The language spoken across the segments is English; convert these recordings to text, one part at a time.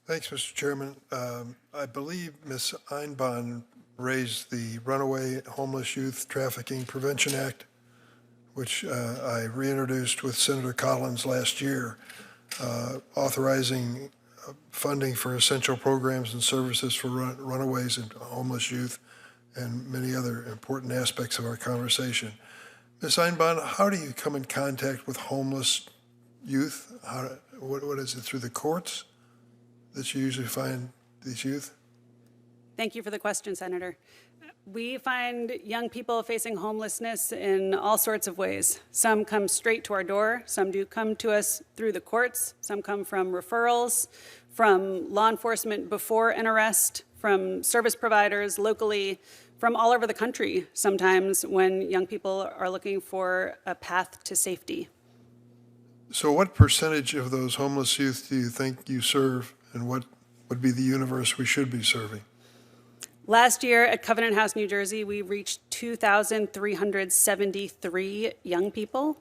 Thanks, Mr. Chairman. I believe Ms. Einbond raised the Runaway Homeless Youth Trafficking Prevention Act, which I reintroduced with Senator Collins last year, authorizing funding for essential programs and services for runaways and homeless youth and many other important aspects of our conversation. Ms. Einbond, how do you come in contact with homeless youth? What is it, through the courts that you usually find these youth? Thank you for the question, Senator. We find young people facing homelessness in all sorts of ways. Some come straight to our door. Some do come to us through the courts. Some come from referrals, from law enforcement before an arrest, from service providers locally, from all over the country sometimes when young people are looking for a path to safety. So what percentage of those homeless youth do you think you serve, and what would be the universe we should be serving? Last year at Covenant House, New Jersey, we reached 2,373 young people.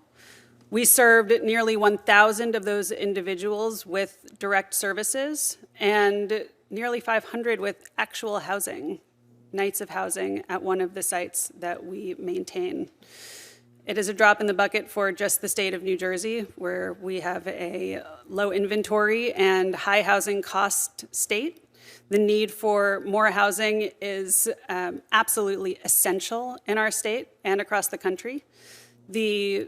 We served nearly 1,000 of those individuals with direct services and nearly 500 with actual housing, nights of housing at one of the sites that we maintain. It is a drop in the bucket for just the state of New Jersey, where we have a low inventory and high housing cost state. The need for more housing is absolutely essential in our state and across the country. The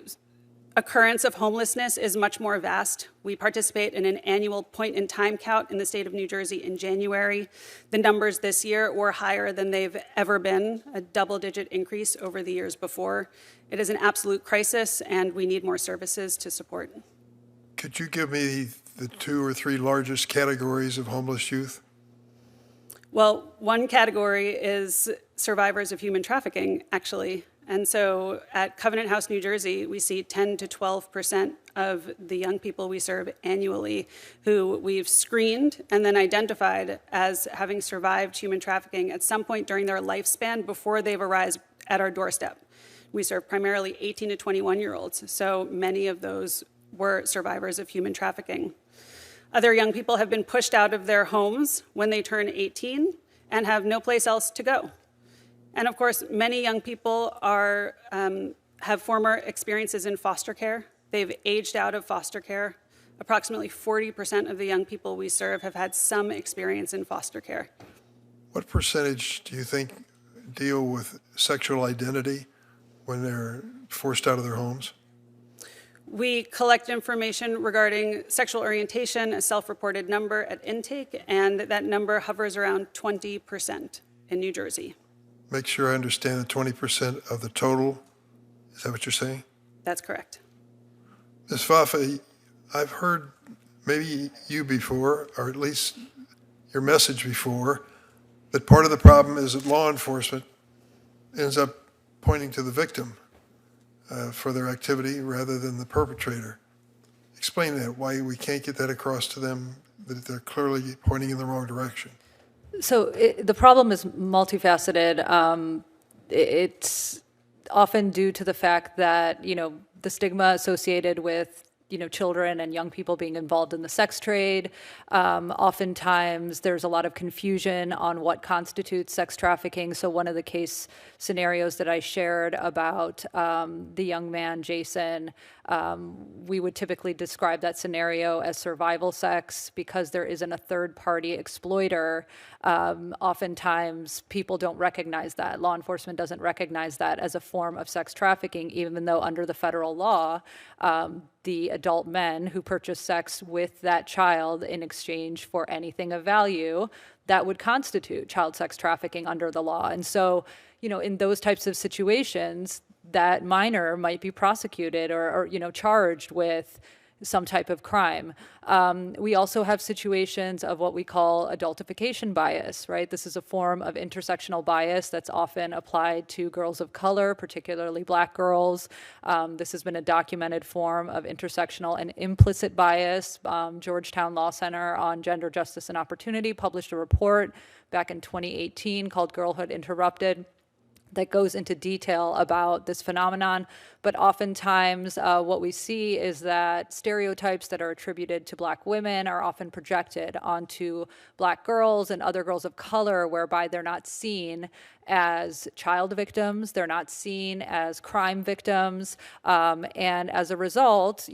occurrence of homelessness is much more vast. We participate in an annual point-in-time count in the state of New Jersey in January. The numbers this year were higher than they've ever been, a double-digit increase over the years before. It is an absolute crisis, and we need more services to support. Could you give me the 2 or 3 largest categories of homeless youth? Well, one category is survivors of human trafficking, actually. And so at Covenant House, New Jersey, we see 10 to 12% of the young people we serve annually who we've screened and then identified as having survived human trafficking at some point during their lifespan before they've arrived at our doorstep. We serve primarily 18 to 21-year-olds, so many of those were survivors of human trafficking. Other young people have been pushed out of their homes when they turn 18 and have no place else to go. And of course, many young people have former experiences in foster care. They've aged out of foster care. Approximately 40% of the young people we serve have had some experience in foster care. What percentage do you think deal with sexual identity when they're forced out of their homes? We collect information regarding sexual orientation, a self-reported number at intake, and that number hovers around 20% in New Jersey. Make sure I understand the 20% of the total. Is that what you're saying? That's correct. Ms. Fafa, I've heard maybe you before, or at least your message before, that part of the problem is that law enforcement ends up pointing to the victim for their activity rather than the perpetrator. Explain that, why we can't get that across to them, that they're clearly pointing in the wrong direction. So the problem is multifaceted. It's often due to the fact that, the stigma associated with, children and young people being involved in the sex trade. Oftentimes there's a lot of confusion on what constitutes sex trafficking. So one of the case scenarios that I shared about the young man, Jason, we would typically describe that scenario as survival sex because there isn't a third-party exploiter. Oftentimes people don't recognize that. Law enforcement doesn't recognize that as a form of sex trafficking, even though under the federal law, the adult men who purchase sex with that child in exchange for anything of value, that would constitute child sex trafficking under the law. And so, in those types of situations, that minor might be prosecuted or charged with some type of crime. We also have situations of what we call adultification bias, right? This is a form of intersectional bias that's often applied to girls of color, particularly Black girls. This has been a documented form of intersectional and implicit bias. Georgetown Law Center on Gender Justice and Opportunity published a report back in 2018 called Girlhood Interrupted, that goes into detail about this phenomenon. But oftentimes what we see is that stereotypes that are attributed to Black women are often projected onto Black girls and other girls of color, whereby they're not seen as child victims, they're not seen as crime victims, and as a result,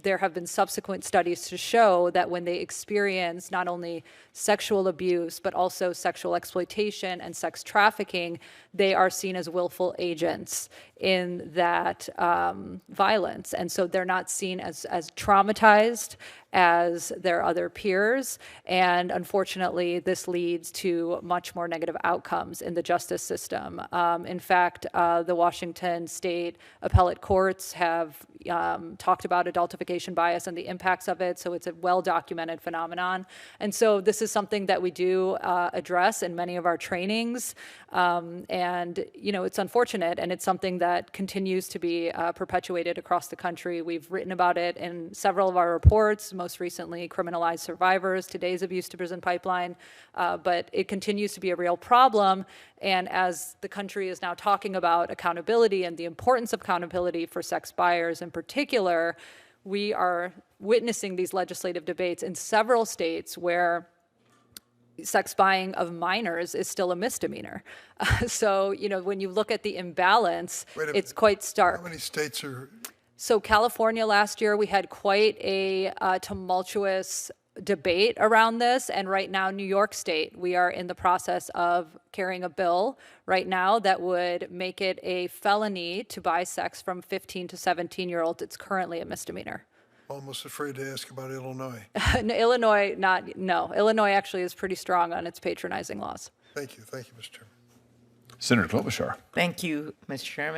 there have been subsequent studies to show that when they experience not only sexual abuse, but also sexual exploitation and sex trafficking, they are seen as willful agents in that violence. And so they're not seen as traumatized as their other peers. And unfortunately, this leads to much more negative outcomes in the justice system. In fact, the Washington State appellate courts have talked about adultification bias and the impacts of it. So it's a well-documented phenomenon. And so this is something that we do address in many of our trainings. And, it's unfortunate, and it's something that continues to be perpetuated across the country. We've written about it in several of our reports, most recently Criminalized Survivors, today's Abuse to Prison Pipeline, but it continues to be a real problem. And as the country is now talking about accountability and the importance of accountability for sex buyers in particular, we are witnessing these legislative debates in several states where sex buying of minors is still a misdemeanor. So, when you look at the imbalance, it's quite stark. How many states are? So California last year, we had quite a tumultuous debate around this. And right now, New York State, we are in the process of carrying a bill right now that would make it a felony to buy sex from 15 to 17-year-olds. It's currently a misdemeanor. Almost afraid to ask about Illinois. No, Illinois actually is pretty strong on its patronizing laws. Thank you, Mr. Chairman. Senator Klobuchar. Thank you, Mr. Chairman.